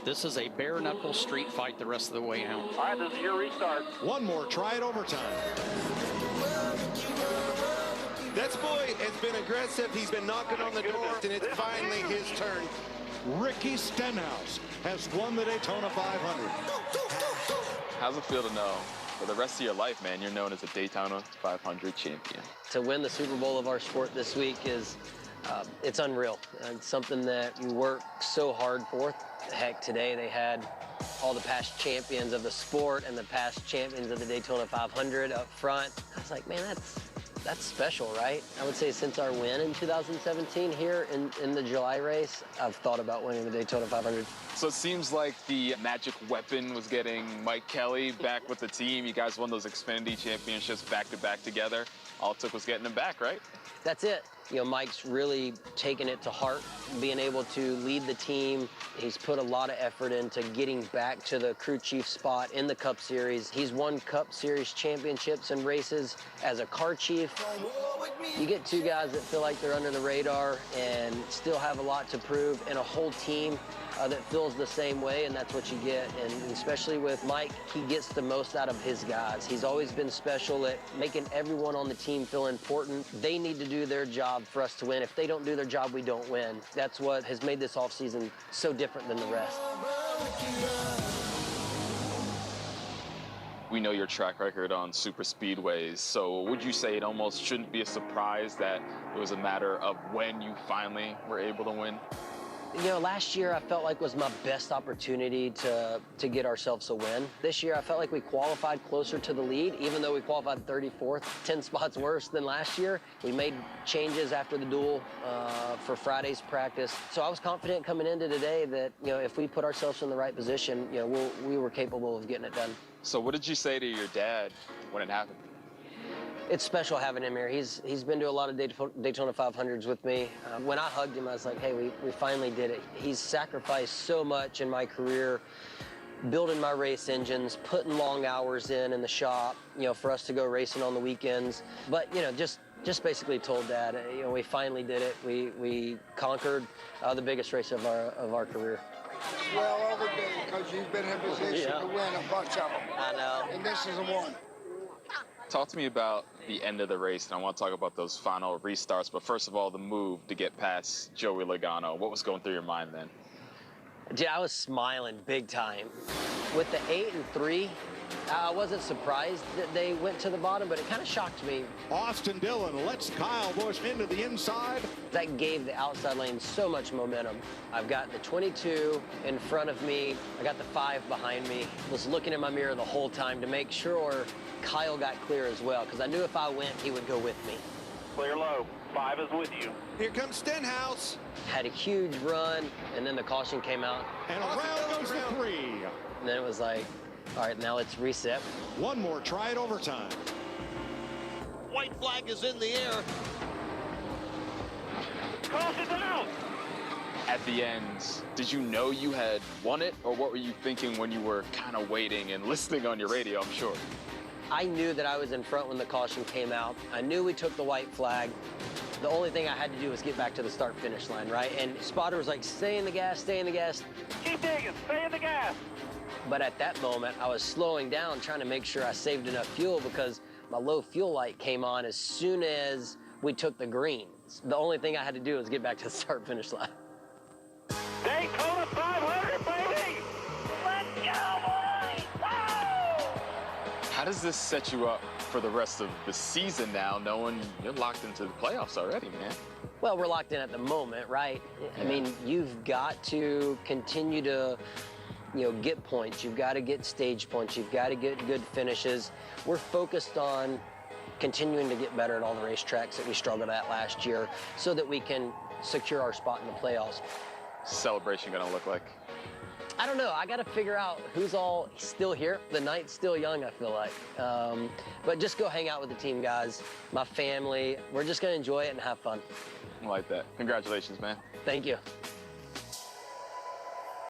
This is a bare-knuckle street fight the rest of the way out. All right, this is your restart. One more, try it overtime. That boy has been aggressive. He's been knocking on the door, and it's finally his turn. Rickey Stenhouse has won the Daytona 500. How's it feel to know for the rest of your life, man, you're known as a Daytona 500 champion? To win the Super Bowl of our sport this week is, it's unreal. It's something that you work so hard for. Heck, today they had all the past champions of the sport and the past champions of the Daytona 500 up front. I was like, man, that's special, right? I would say since our win in 2017 here in the July race, I've thought about winning the Daytona 500. So it seems like the magic weapon was getting Mike Kelly back with the team. You guys won those Xfinity championships back-to-back together. All it took was getting them back, right? That's it. You know, Mike's really taken it to heart, being able to lead the team. He's put a lot of effort into getting back to the crew chief spot in the Cup Series. He's won Cup Series championships and races as a car chief. You get two guys that feel like they're under the radar and still have a lot to prove, and a whole team that feels the same way, and that's what you get. And especially with Mike, he gets the most out of his guys. He's always been special at making everyone on the team feel important. They need to do their job for us to win. If they don't do their job, we don't win. That's what has made this offseason so different than the rest. We know your track record on super speedways, so would you say it almost shouldn't be a surprise that it was a matter of when you finally were able to win? You know, last year I felt like was my best opportunity to get ourselves a win. This year I felt like we qualified closer to the lead, even though we qualified 34th, 10 spots worse than last year. We made changes after the duel for Friday's practice. So I was confident coming into today that, you know, if we put ourselves in the right position, you know, we were capable of getting it done. So what did you say to your dad when it happened? It's special having him here. He's been to a lot of Daytona 500s with me. When I hugged him, I was like, hey, we finally did it. He's sacrificed so much in my career, building my race engines, putting long hours in the shop, you know, for us to go racing on the weekends. But, you know, just basically told Dad, you know, we finally did it. We conquered the biggest race of our career. Well overdue, because you've been in a position to win a bunch of them. I know. And this is the one. Talk to me about the end of the race, and I want to talk about those final restarts. But first of all, the move to get past Joey Logano. What was going through your mind then? Dude, I was smiling big time. With the 8 and 3, I wasn't surprised that they went to the bottom, but it kind of shocked me. Austin Dillon lets Kyle Busch into the inside. That gave the outside lane so much momentum. I've got the 22 in front of me. I got the 5 behind me. Was looking in my mirror the whole time to make sure Kyle got clear as well, because I knew if I went, he would go with me. Clear low. 5 is with you. Here comes Stenhouse. Had a huge run, and then the caution came out. And around goes the 3. And then it was like, all right, now let's reset. One more, try it overtime. White flag is in the air. Caution's out. At the end, did you know you had won it, or what were you thinking when you were kind of waiting and listening on your radio, I'm sure? I knew that I was in front when the caution came out. I knew we took the white flag. The only thing I had to do was get back to the start-finish line, right? And Spotter was like, stay in the gas, stay in the gas. Keep digging. Stay in the gas. But at that moment, I was slowing down, trying to make sure I saved enough fuel, because my low fuel light came on as soon as we took the green. The only thing I had to do was get back to the start-finish line. Daytona 500, baby! Let's go, boys! Woo! How does this set you up for the rest of the season now, knowing you're locked into the playoffs already, man? Well, we're locked in at the moment, right? I mean, you've got to continue to, you know, get points. You've got to get stage points. You've got to get good finishes. We're focused on continuing to get better at all the racetracks that we struggled at last year so that we can secure our spot in the playoffs. Celebration gonna look like? I don't know. I got to figure out who's all still here. The night's still young, I feel like. But just go hang out with the team, guys. My family. We're just going to enjoy it and have fun. I like that. Congratulations, man. Thank you.